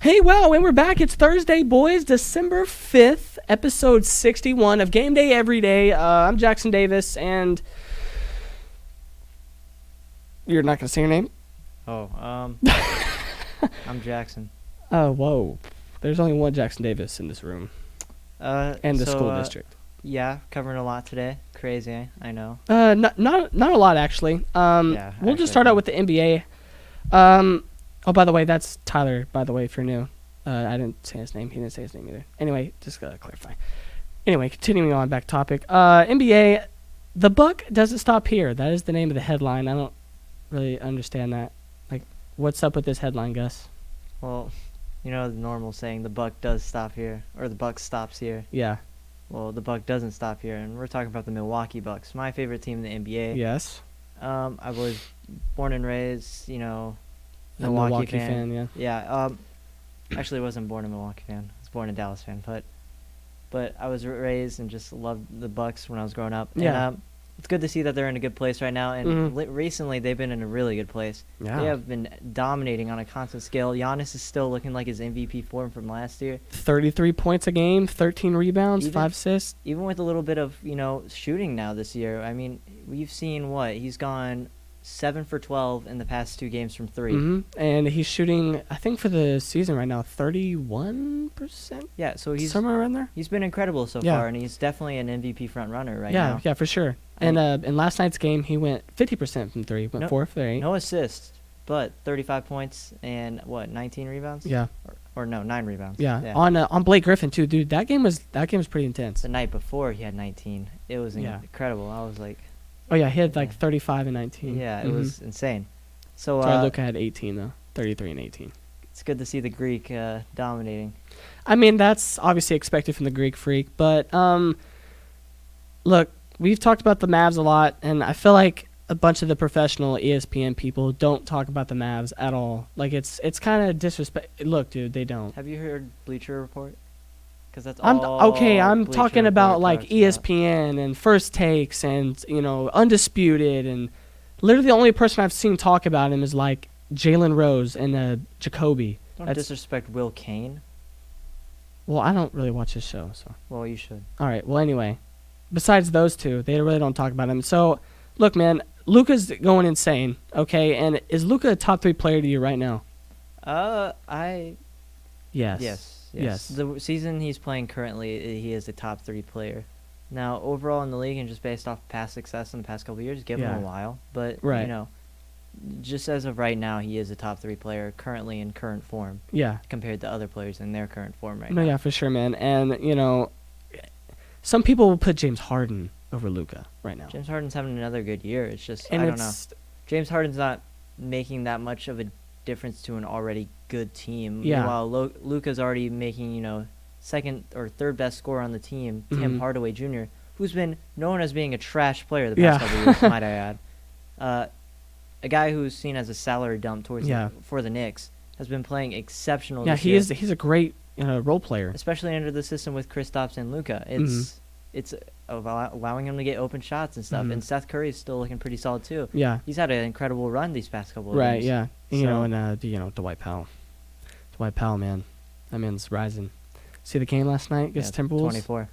Hey, wow, and we're back. It's Thursday, boys, December 5th, episode 61 of Gameday Everyday. I'm Jackson Davis, and you're not going to say your name? Oh, I'm Jackson. Oh, whoa. There's only one Jackson Davis in this room and the school district. Yeah, covering a lot today. Crazy, I know. Not a lot, actually. We'll just start out with the NBA. Oh, by the way, that's Tyler, by the way, if you're new. I didn't say his name. He didn't say his name either. Anyway, just gotta clarify. Anyway, continuing on back topic. NBA, the buck doesn't stop here. That is the name of the headline. I don't really understand that. Like, what's up with this headline, Gus? Well, you know the normal saying, the buck does stop here, or the buck stops here. Yeah. Well, the buck doesn't stop here, and we're talking about the Milwaukee Bucks, my favorite team in the NBA. Yes. I was born and raised, Milwaukee fan, yeah. Yeah. Actually, I wasn't born a Milwaukee fan. I was born a Dallas fan, but I was raised and just loved the Bucks when I was growing up. Yeah. And, it's good to see that they're in a good place right now, and recently they've been in a really good place. Yeah. They have been dominating on a constant scale. Giannis is still looking like his MVP form from last year. 33 points a game, 13 rebounds, 5 assists. Even with a little bit of, shooting now this year. I mean, we've seen he's gone 7 for 12 in the past 2 games from 3. Mm-hmm. And he's shooting, I think for the season right now, 31%? Yeah, so he's somewhere around there. He's been incredible so far, and he's definitely an MVP front runner right now. Yeah, for sure. And in last night's game, he went 50% from 3, went 4 for 8. No assists, but 35 points and 19 rebounds? Yeah. Or no, 9 rebounds. Yeah. On Blake Griffin too, dude. That game was pretty intense. The night before he had 19. It was incredible. I was like, oh yeah, he had like 35 and 19. Yeah, it was insane. So Luka had 18 though, 33 and 18. It's good to see the Greek dominating. I mean, that's obviously expected from the Greek freak, but look, we've talked about the Mavs a lot, and I feel like a bunch of the professional ESPN people don't talk about the Mavs at all. Like, it's kind of disrespect. Look, dude, they don't. Have you heard Bleacher Report? Because that's I'm Bleacher talking about Report like ESPN and First Takes and Undisputed, and literally the only person I've seen talk about him is like Jalen Rose and Jacoby. Don't disrespect Will Kane. Well, I don't really watch his show, so. Well, you should. All right. Well, anyway, besides those two, they really don't talk about him. So, look, man, Luka's going insane. Okay, and is Luka a top 3 player to you right now? Yes. The season he's playing currently, he is a top 3 player. Now, overall in the league and just based off past success in the past couple of years, give him a while. But, just as of right now, he is a top 3 player currently in current form. Yeah. Compared to other players in their current form right now. No, yeah, for sure, man. And, some people will put James Harden over Luka right now. James Harden's having another good year. It's just, I don't know. James Harden's not making that much of a difference to an already good team. Yeah. While Luka's already making, second or third best scorer on the team, Tim Hardaway Jr., who's been known as being a trash player the past couple of years, might I add. A guy who's seen as a salary dump for the Knicks has been playing exceptional this year. He's a great role player. Especially under the system with Kristaps and Luka. It's allowing him to get open shots and stuff. And Seth Curry's still looking pretty solid too. Yeah. He's had an incredible run these past couple of years. Right, yeah. And Dwight Powell. Dwight Powell, man. That man's rising. See the game last night against Timberwolves? 24.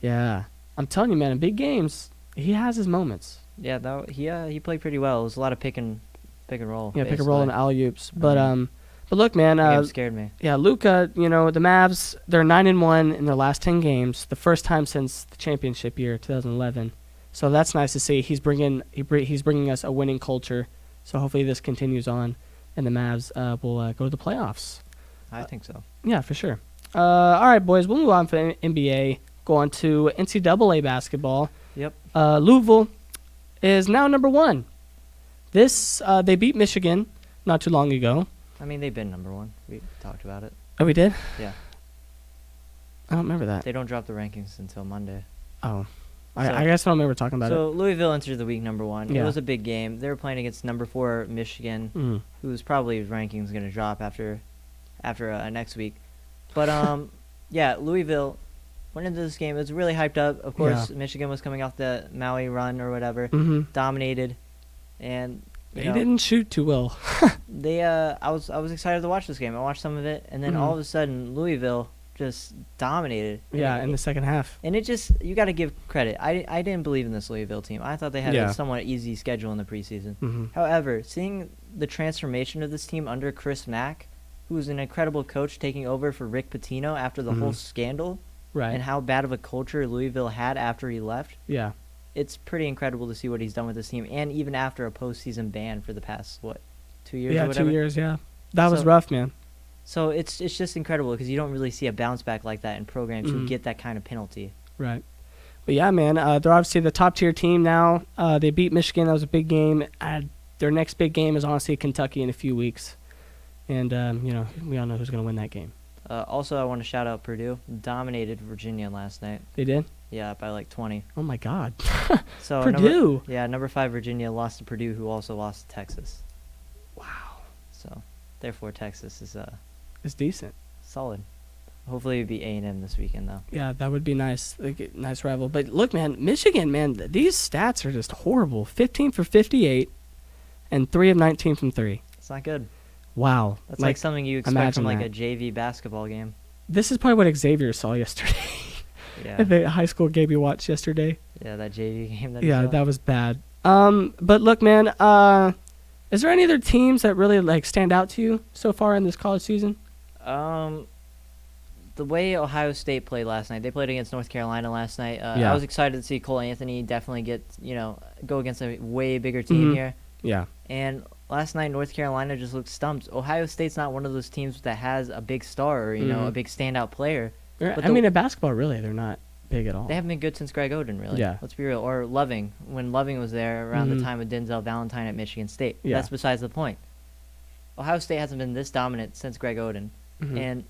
Yeah. I'm telling you, man, in big games, he has his moments. Yeah, he played pretty well. It was a lot of pick and roll. Yeah, pick and roll and alley-oops. But look, man. The game scared me. Yeah, Luka, the Mavs, they're 9-1 in their last 10 games, the first time since the championship year, 2011. So that's nice to see. He's bringing us a winning culture. So hopefully this continues on, and the Mavs will go to the playoffs. I think so. Yeah, for sure. All right, boys, we'll move on from NBA. Go on to NCAA basketball. Yep. Louisville is now number 1. They beat Michigan not too long ago. I mean, they've been number 1. We talked about it. Oh, we did? Yeah. I don't remember that. They don't drop the rankings until Monday. Oh. I guess I don't remember talking about it. So Louisville entered the week number 1. Yeah. It was a big game. They were playing against number 4 Michigan, whose probably rankings going to drop after next week. But Louisville went into this game. It was really hyped up. Of course, Michigan was coming off the Maui run or whatever, dominated, and They didn't shoot too well. I was excited to watch this game. I watched some of it, and then all of a sudden Louisville just dominated. Yeah, in the second half. And you got to give credit. I didn't believe in this Louisville team. I thought they had a somewhat easy schedule in the preseason. Mm-hmm. However, seeing the transformation of this team under Chris Mack, who was an incredible coach taking over for Rick Pitino after the whole scandal, right, and how bad of a culture Louisville had after he left. Yeah. It's pretty incredible to see what he's done with this team, and even after a postseason ban for the past, 2 years or whatever? 2 years, yeah. That was rough, man. So it's just incredible because you don't really see a bounce back like that in programs who get that kind of penalty. Right. But yeah, man, they're obviously the top-tier team now. They beat Michigan. That was a big game. Their next big game is honestly Kentucky in a few weeks. And, we all know who's going to win that game. Also, I want to shout out Purdue. Dominated Virginia last night. They did? Yeah, by 20. Oh, my God. So Purdue. Number 5 Virginia lost to Purdue, who also lost to Texas. Wow. So, therefore, Texas is it's decent. Solid. Hopefully, it'd be A&M this weekend, though. Yeah, that would be nice. Nice rival. But look, man, Michigan, man, these stats are just horrible. 15 for 58 and 3 of 19 from 3. It's not good. Wow. That's like something you expect from a JV basketball game. This is probably what Xavier saw yesterday. Yeah. The high school game you watched yesterday. Yeah, that JV game. That was bad. But look, man, is there any other teams that really stand out to you so far in this college season? The way Ohio State played last night, they played against North Carolina last night. Yeah. I was excited to see Cole Anthony definitely go against a way bigger team here. Yeah. And last night, North Carolina just looked stumped. Ohio State's not one of those teams that has a big star or, a big standout player. In basketball, really, they're not big at all. They haven't been good since Greg Oden, really. Yeah. Let's be real. Or Loving, when Loving was there around the time of Denzel Valentine at Michigan State. Yeah. That's besides the point. Ohio State hasn't been this dominant since Greg Oden. Mm-hmm. And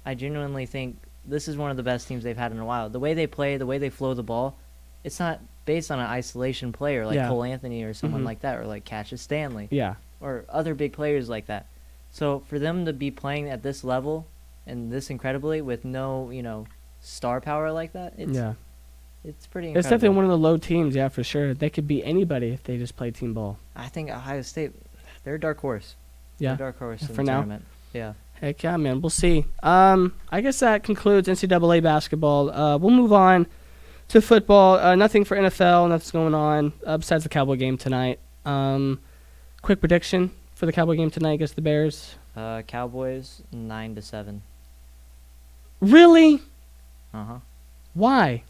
I genuinely think this is one of the best teams they've had in a while. The way they play, the way they flow the ball, it's not based on an isolation player like Cole Anthony or someone like that, or like Cassius Stanley. Yeah. Or other big players like that. So for them to be playing at this level and this incredibly with no, star power like that, it's pretty incredible. It's definitely one of the low teams, yeah, for sure. They could beat anybody if they just play team ball. I think Ohio State, they're a dark horse. Yeah. They're a dark horse in for the now. tournament. Yeah. Heck yeah, man. We'll see. I guess that concludes NCAA basketball. We'll move on to football. Nothing for NFL. Nothing's going on besides the Cowboy game tonight. Quick prediction for the Cowboy game tonight against the Bears. Cowboys 9-7. Really? Uh-huh. Why?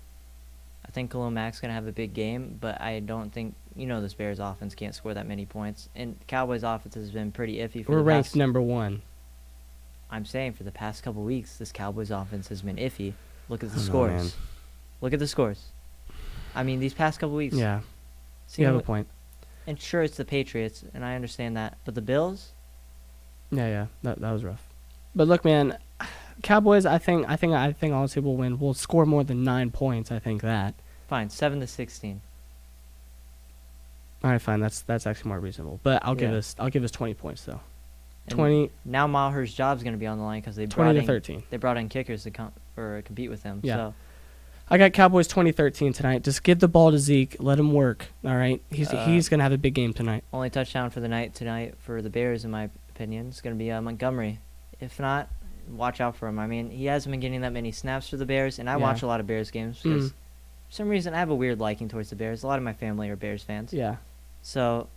I think Khalil Mack's going to have a big game, but I don't think, this Bears offense can't score that many points. And Cowboys offense has been pretty iffy for We're ranked number 1. I'm saying for the past couple weeks, this Cowboys offense has been iffy. Look at the scores. Man. Look at the scores. I mean, these past couple weeks. Yeah. You have a point. And sure, it's the Patriots, and I understand that. But the Bills? Yeah. That was rough. But look, man, Cowboys, I think honestly will win. We'll score more than 9 points. I think that. Fine, 7-16. All right, fine. That's actually more reasonable. But I'll give us 20 points though. And 20. Now Maher's job's going to be on the line because they 20-13. They brought in kickers to compete with him. Yeah. So. I got Cowboys 20-13 tonight. Just give the ball to Zeke. Let him work. All right. He's going to have a big game tonight. Only touchdown for the night tonight for the Bears, in my opinion, is going to be Montgomery. If not, watch out for him. I mean, he hasn't been getting that many snaps for the Bears, and I watch a lot of Bears games because for some reason I have a weird liking towards the Bears. A lot of my family are Bears fans. Yeah. So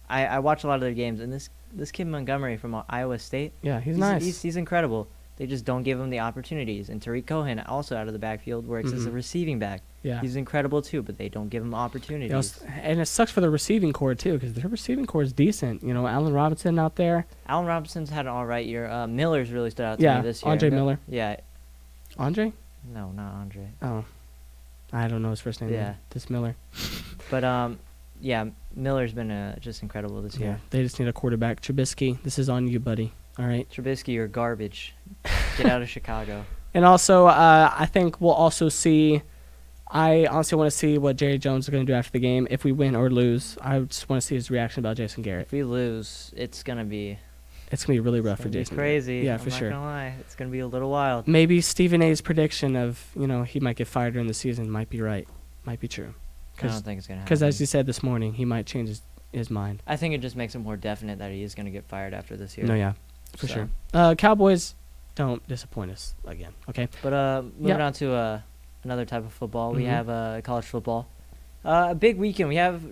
I watch a lot of their games, and this kid Montgomery from Iowa State. Yeah, he's nice. He's incredible. They just don't give him the opportunities. And Tariq Cohen, also out of the backfield, works as a receiving back. Yeah. He's incredible too, but they don't give him opportunities. And it sucks for the receiving core too, because their receiving core is decent. Allen Robinson out there. Allen Robinson's had an all right year. Miller's really stood out to me this year. Andre Miller. Yeah. Andre? No, not Andre. Oh, I don't know his first name. Yeah, this Miller. But Miller's been just incredible this year. They just need a quarterback. Trubisky, this is on you, buddy. All right. Trubisky, you're garbage. Get out of Chicago. And also, I think we'll also see. I honestly want to see what Jerry Jones is going to do after the game. If we win or lose, I just want to see his reaction about Jason Garrett. If we lose, it's gonna be really rough for Jason. Crazy. Yeah, for I'm sure. Not gonna lie, it's gonna be a little wild. Maybe Stephen A's prediction of he might get fired during the season might be right, might be true. I don't think it's gonna happen. Because as you said this morning, he might change his his mind. I think it just makes it more definite that he is going to get fired after this year. No, yeah, for sure. Cowboys, don't disappoint us again, okay? But moving on to another type of football, we have college football. A big weekend. We have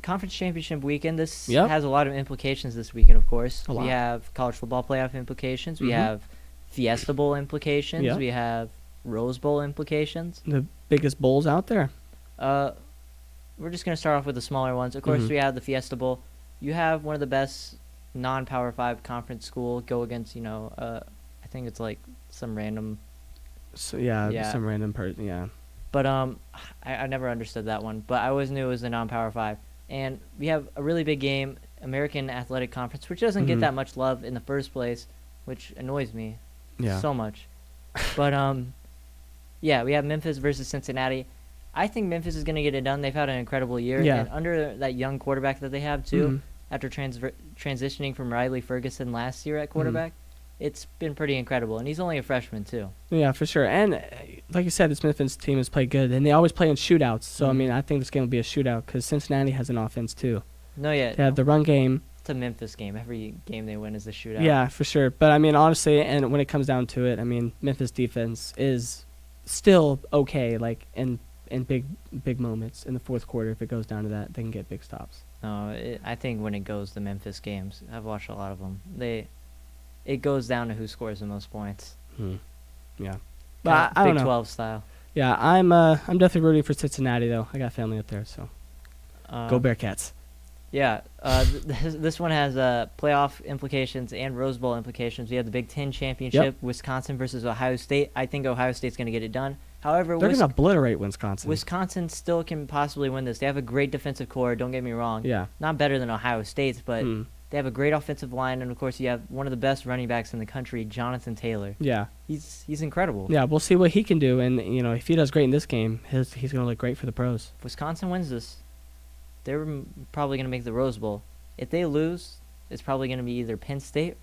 conference championship weekend. This has a lot of implications this weekend, of course. We have college football playoff implications. We have Fiesta Bowl implications. We have Rose Bowl implications. The biggest bowls out there. We're just going to start off with the smaller ones. Of course, we have the Fiesta Bowl. You have one of the best non-Power 5 conference school go against, I think it's like some random... some random person, yeah. But I never understood that one. But I always knew it was the non-Power 5. And we have a really big game, American Athletic Conference, which doesn't get that much love in the first place, which annoys me so much. But, we have Memphis versus Cincinnati. I think Memphis is going to get it done. They've had an incredible year. Yeah. And under that young quarterback that they have, too, after transitioning from Riley Ferguson last year at quarterback, it's been pretty incredible. And he's only a freshman, too. Yeah, for sure. And like you said, this Memphis team has played good. And they always play in shootouts. So, I think this game will be a shootout because Cincinnati has an offense, too. They have the run game. It's a Memphis game. Every game they win is a shootout. Yeah, for sure. But, honestly, and when it comes down to it, Memphis defense is still okay, like, in big moments in the fourth quarter. If it goes down to that, they can get big stops. I think when it goes to Memphis games, I've watched a lot of them. It goes down to who scores the most points. Yeah, but I don't know. Big 12 style. Yeah, I'm definitely rooting for Cincinnati though. I got family up there, so go Bearcats. Yeah, this one has playoff implications and Rose Bowl implications. We have the Big Ten championship, Wisconsin versus Ohio State. I think Ohio State's going to get it done. However, they're going to obliterate Wisconsin. Wisconsin still can possibly win this. They have a great defensive core, don't get me wrong. Yeah. Not better than Ohio State's, but they have a great offensive line, and, of course, you have one of the best running backs in the country, Jonathan Taylor. Yeah. He's incredible. Yeah, we'll see what he can do, and, if he does great in this game, he's going to look great for the pros. If Wisconsin wins this, they're probably going to make the Rose Bowl. If they lose, it's probably going to be either Penn State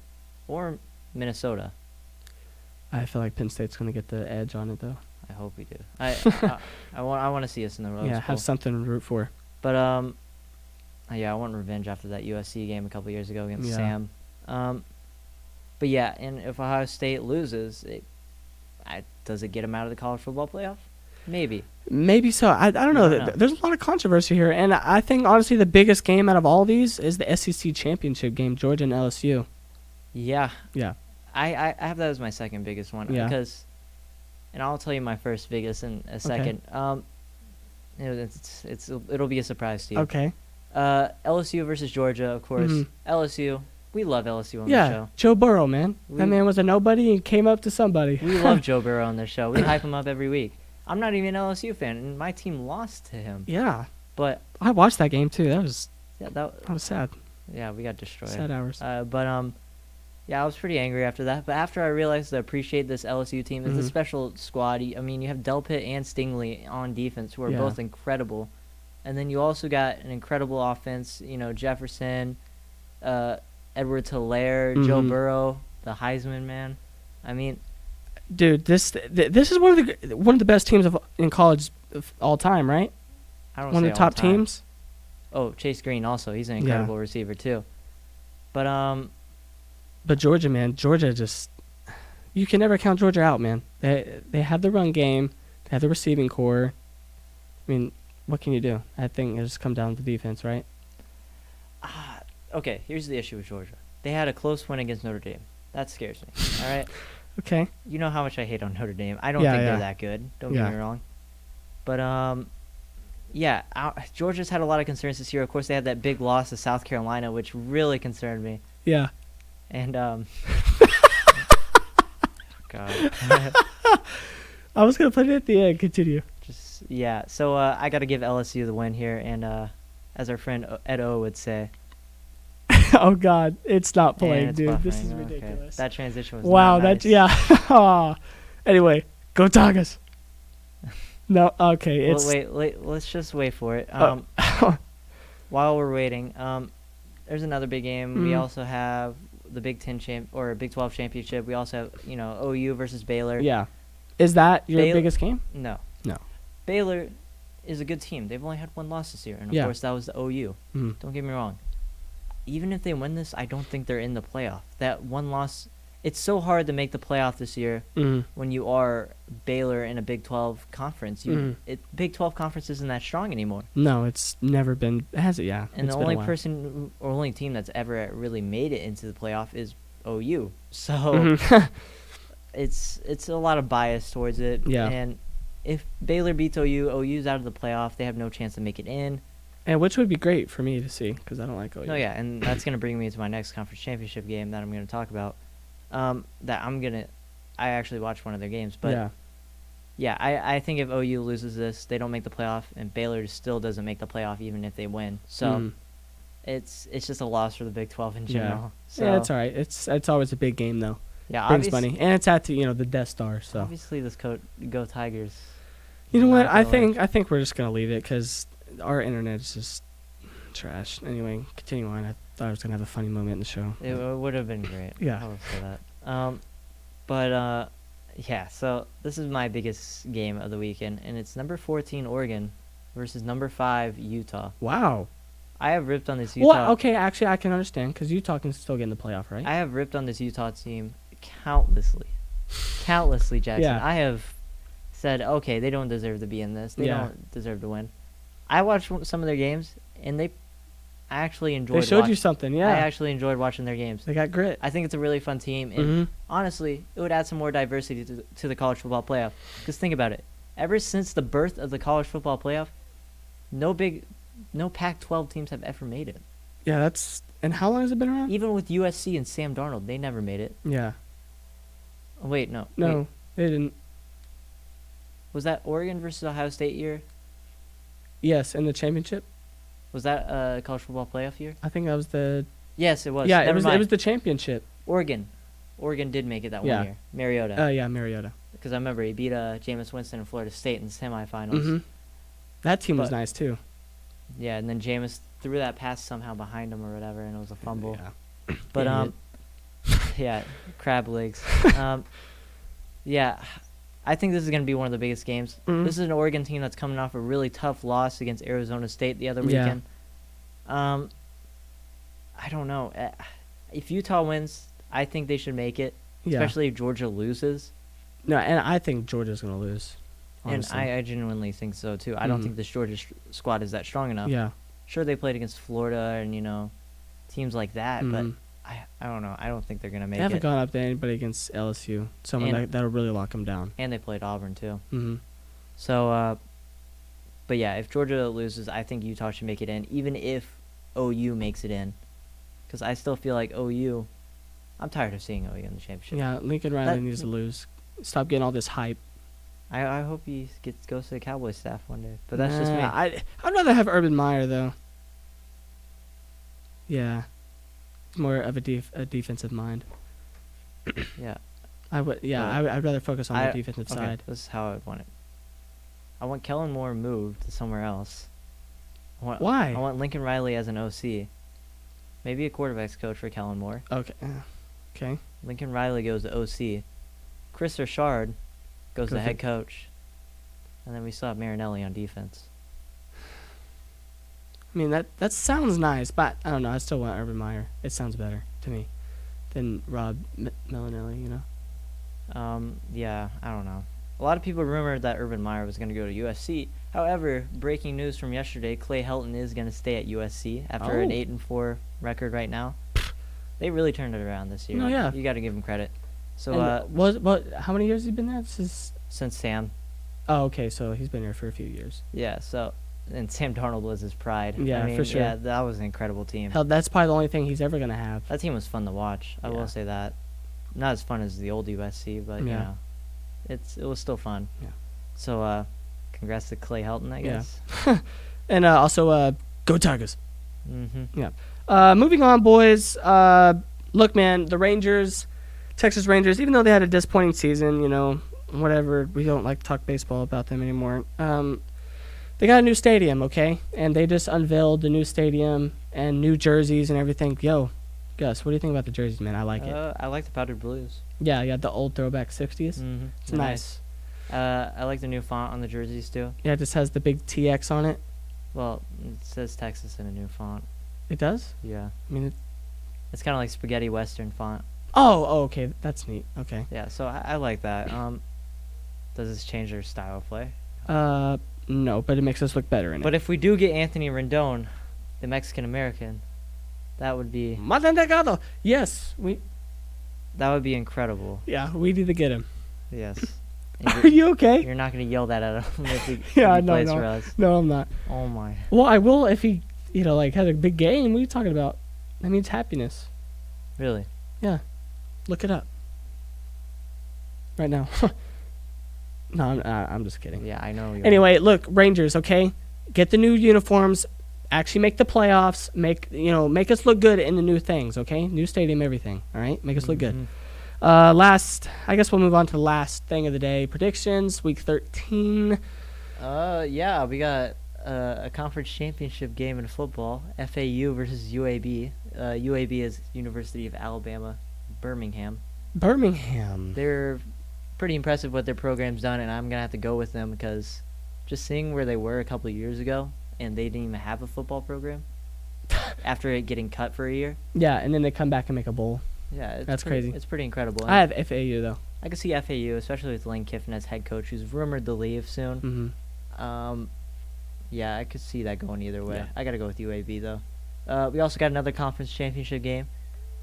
or Minnesota. I feel like Penn State's going to get the edge on it, though. I hope we do. I want to see us in the Rose Bowl. Yeah, have something to root for. But I want revenge after that USC game a couple years ago against Sam. But yeah, and if Ohio State loses, does it get them out of the college football playoff? Maybe so. I don't know. There's a lot of controversy here, and I think honestly the biggest game out of all these is the SEC championship game, Georgia and LSU. Yeah. Yeah. I have that as my second biggest one because. And I'll tell you my first biggest in a second. It'll be a surprise to you. Okay. LSU versus Georgia, of course. LSU, we love LSU on the show. Joe Burrow, man. That man was a nobody and came up to somebody. We love Joe Burrow on this show. We hype him up every week. I'm not even an LSU fan, and my team lost to him. Yeah. But I watched that game too. That was sad. Yeah, we got destroyed. Sad hours. Yeah, I was pretty angry after that. But after I realized to appreciate this LSU team, it's a special squad. You have Delpit and Stingley on defense, who are both incredible. And then you also got an incredible offense. Jefferson, Edwards-Helaire, Joe Burrow, the Heisman man. Dude, this is one of the best teams in college of all time, right? I don't one of the top teams. Oh, Chase Green also. He's an incredible receiver too. But Georgia, man, you can never count Georgia out, man. They have the run game, they have the receiving core. What can you do? I think it just comes down to defense, right? Okay, here's the issue with Georgia. They had a close win against Notre Dame. That scares me. All right. Okay. You know how much I hate on Notre Dame. I don't think they're that good. Don't get me wrong. But Georgia's had a lot of concerns this year. Of course, they had that big loss to South Carolina, which really concerned me. Yeah. And God. I was gonna put it at the end. Continue. So I got to give LSU the win here, and as our friend Ed O would say. Oh God, it's not playing, dude. Buffering. This is ridiculous. Okay. That transition was nice. Anyway, go Tigers. No, okay. It's wait. Let's just wait for it. While we're waiting, there's another big game. We also have the Big 10 or Big 12 championship. We also have OU versus Baylor. Yeah, is that your biggest game? No. No. Baylor, is a good team. They've only had one loss this year, and of course that was the OU. Mm-hmm. Don't get me wrong. Even if they win this, I don't think they're in the playoff. That one loss, it's so hard to make the playoff this year when you are Baylor in a Big 12 conference. Big 12 conference isn't that strong anymore. No, it's never been. Has it? Yeah. And the only team that's ever really made it into the playoff is OU. So it's a lot of bias towards it. Yeah. And if Baylor beats OU's out of the playoff. They have no chance to make it in. And which would be great for me to see because I don't like OU. No, yeah, and that's going to bring me to my next conference championship game that I'm going to talk about. I actually watched one of their games, but I think if OU loses this, they don't make the playoff, and Baylor still doesn't make the playoff even if they win. So it's just a loss for the Big 12 in general. So, yeah, it's all right. It's always a big game though. Yeah, brings money, and it's at the Death Star. So obviously, go Tigers. You know what? I think we're just gonna leave it because our internet is just trash. Anyway, continue on. I thought I was gonna have a funny moment in the show. It would have been great. Yeah. I will say that. Yeah. So this is my biggest game of the weekend, and it's number 14 Oregon versus number 5 Utah. Wow. I have ripped on this Utah. Well, okay, actually, I can understand because Utah can still get in the playoff, right? I have ripped on this Utah team countlessly, Jackson. Yeah. I have said, okay, they don't deserve to be in this. They don't deserve to win. I watched some of their games, and I actually enjoyed. They showed you something, yeah. I actually enjoyed watching their games. They got grit. I think it's a really fun team, and honestly, it would add some more diversity to the college football playoff. Because think about it, ever since the birth of the college football playoff, no Pac-12 teams have ever made it. Yeah, and how long has it been around? Even with USC and Sam Darnold, they never made it. Yeah. Oh, wait, no. No, they didn't. Was that Oregon versus Ohio State year? Yes, in the championship. Was that college football playoff year? I think that was the. Yes, it was. Yeah, it was the championship. Oregon did make it that one year. Mariota. Yeah, Mariota. Because I remember he beat Jameis Winston and Florida State in the semifinals. That team was nice too. Yeah, and then Jameis threw that pass somehow behind him or whatever, and it was a fumble. Yeah. But yeah, crab legs. Yeah. I think this is going to be one of the biggest games. This is an Oregon team that's coming off a really tough loss against Arizona State the other weekend. I don't know. If Utah wins, I think they should make it, especially if Georgia loses. No, and I think Georgia's going to lose. Honestly. And I genuinely think so, too. I don't think this Georgia squad is that strong enough. Yeah. Sure, they played against Florida and, teams like that, but I don't know. I don't think they're going to make it. They haven't gone up to anybody against LSU. Someone that'll really lock them down. And they played Auburn, too. So, but yeah, if Georgia loses, I think Utah should make it in, even if OU makes it in. Because I still feel like OU, I'm tired of seeing OU in the championship. Yeah, Lincoln Riley needs to lose. Stop getting all this hype. I hope he goes to the Cowboys staff one day. But that's just me. I'd rather have Urban Meyer, though. Yeah. More of a defensive mind. Yeah. I'd rather focus on the defensive side. This is how I would want it. I want Kellen Moore moved to somewhere else. Why? I want Lincoln Riley as an OC. Maybe a quarterback's coach for Kellen Moore. Okay. Lincoln Riley goes to OC. Chris Richard goes to head coach. And then we still have Marinelli on defense. I mean, that sounds nice, but I don't know. I still want Urban Meyer. It sounds better to me than Rob Marinelli, Yeah, I don't know. A lot of people rumored that Urban Meyer was going to go to USC. However, breaking news from yesterday, Clay Helton is going to stay at USC after an 8-4 record right now. They really turned it around this year. No, yeah. You got to give them credit. So, how many years has he been there? Since Sam. Oh, okay, so he's been there for a few years. Yeah, and Sam Darnold was his pride. Yeah, for sure. Yeah, that was an incredible team. Hell, that's probably the only thing he's ever going to have. That team was fun to watch. I will say that. Not as fun as the old USC, but, it was still fun. Yeah. So, congrats to Clay Helton, I guess. Yeah. And also, go Tigers. Mm-hmm. Yeah. Moving on, boys. Look, man, the Rangers, Texas Rangers, even though they had a disappointing season, whatever, we don't like to talk baseball about them anymore. They got a new stadium, okay? And they just unveiled the new stadium and new jerseys and everything. Yo, Gus, what do you think about the jerseys, man? I like it. I like the powdered blues. Yeah, the old throwback 60s. Mm-hmm. It's nice. I like the new font on the jerseys too. Yeah, it just has the big TX on it. Well, it says Texas in a new font. It does? Yeah. I mean, it's kind of like spaghetti western font. Oh, okay. That's neat. Okay. Yeah, so I like that. Does this change their style of play? No, but it makes us look better in it. But if we do get Anthony Rendon, the Mexican-American, that would be... Yes, that would be incredible. Yeah, we need to get him. Yes. Are you okay? You're not going to yell that at him if he plays for us. No, I'm not. Oh, my. Well, I will if he, has a big game. What are you talking about? That means happiness. Really? Yeah. Look it up. Right now. No, I'm just kidding. Yeah, I know. Anyway, look, Rangers, okay? Get the new uniforms. Actually make the playoffs. Make us look good in the new things, okay? New stadium, everything, all right? Make us look good. I guess we'll move on to the last thing of the day. Predictions, week 13. Yeah, we got a conference championship game in football. FAU versus UAB. UAB is University of Alabama, Birmingham. They're pretty impressive what their program's done, and I'm going to have to go with them because just seeing where they were a couple of years ago, and they didn't even have a football program after it getting cut for a year. Yeah, and then they come back and make a bowl. Yeah, that's crazy. It's pretty incredible. I have FAU, though. I can see FAU, especially with Lane Kiffin as head coach, who's rumored to leave soon. Mm-hmm. Yeah, I could see that going either way. Yeah. I got to go with UAB, though. We also got another conference championship game.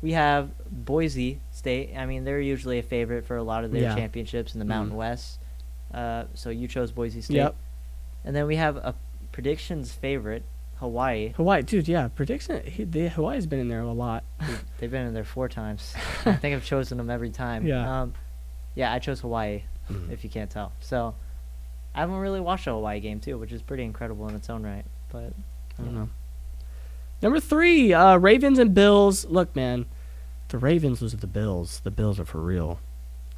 We have Boise State. I mean, they're usually a favorite for a lot of their championships in the Mountain West. So you chose Boise State. Yep. And then we have a predictions favorite, Hawaii. Dude, yeah. Hawaii's been in there a lot. They've been in there 4 times. I think I've chosen them every time. Yeah. Yeah, I chose Hawaii, if you can't tell. So I haven't really watched a Hawaii game, too, which is pretty incredible in its own right. But I don't know. Number 3, Ravens and Bills. Look, man, the Ravens lose to the Bills. The Bills are for real.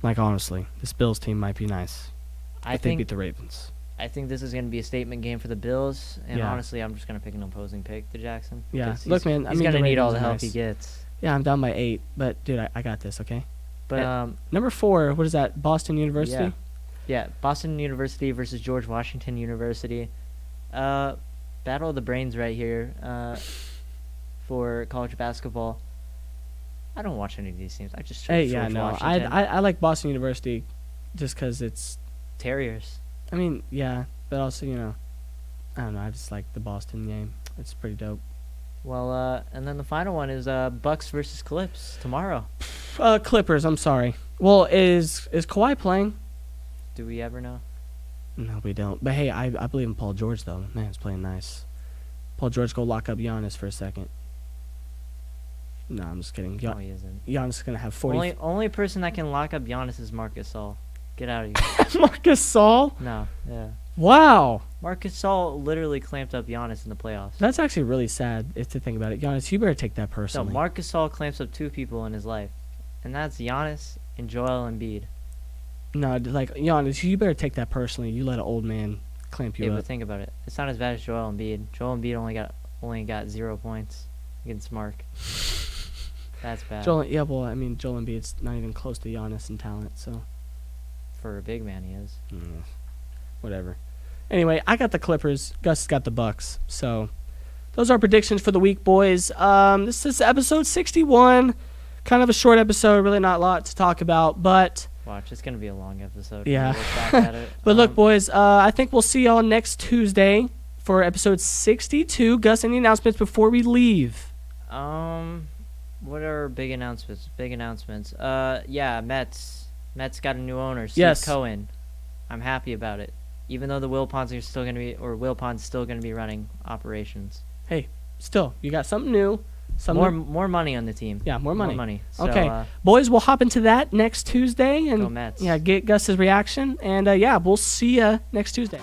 Like, honestly, this Bills team might be nice. I think they beat the Ravens. I think this is going to be a statement game for the Bills, and honestly, I'm just going to pick an opposing pick to Jackson. Yeah, look, man, he's going to need all the help he gets. Yeah, I'm down by 8, but, dude, I got this, okay? But number 4, what is that, Boston University? Yeah, Boston University versus George Washington University. Battle of the brains right here for college basketball. I don't watch any of these teams. I just chose George Washington. I like Boston University just because it's Terriers. I mean, yeah, but also, I don't know. I just like the Boston game. It's pretty dope. Well, and then the final one is Bucks versus Clips tomorrow. Clippers, I'm sorry. Well, is Kawhi playing? Do we ever know? No, we don't. But, hey, I believe in Paul George, though. Man, he's playing nice. Paul George, go lock up Giannis for a second. No, I'm just kidding. No, he isn't. Giannis is going to have 40. Only person that can lock up Giannis is Marc Gasol. Get out of here. Marc Gasol? No, yeah. Wow. Marc Gasol literally clamped up Giannis in the playoffs. That's actually really sad if to think about it. Giannis, you better take that personally. No, Marc Gasol clamps up 2 people in his life, and that's Giannis and Joel Embiid. No, like, Giannis, you better take that personally. You let an old man clamp you up. But think about it. It's not as bad as Joel Embiid. Joel Embiid only got 0 points against Marc. That's bad. Joel Embiid's not even close to Giannis in talent, so. For a big man, he is. Whatever. Anyway, I got the Clippers. Gus got the Bucks. So, those are predictions for the week, boys. This is episode 61. Kind of a short episode. Really not a lot to talk about, but... Watch, it's going to be a long episode. Yeah. But look, boys, I think we'll see y'all next Tuesday for episode 62. Gus, any announcements before we leave? What are big announcements? Yeah, Mets got a new owner, Steve Cohen. I'm happy about it. Even though the Wilpons are still going to be, or Wilpons still going to be running operations. Hey, still, you got something new. More money on the team. Yeah, more money. So, okay, boys, we'll hop into that next Tuesday and go Mets. Yeah, get Gus's reaction, and we'll see you next Tuesday.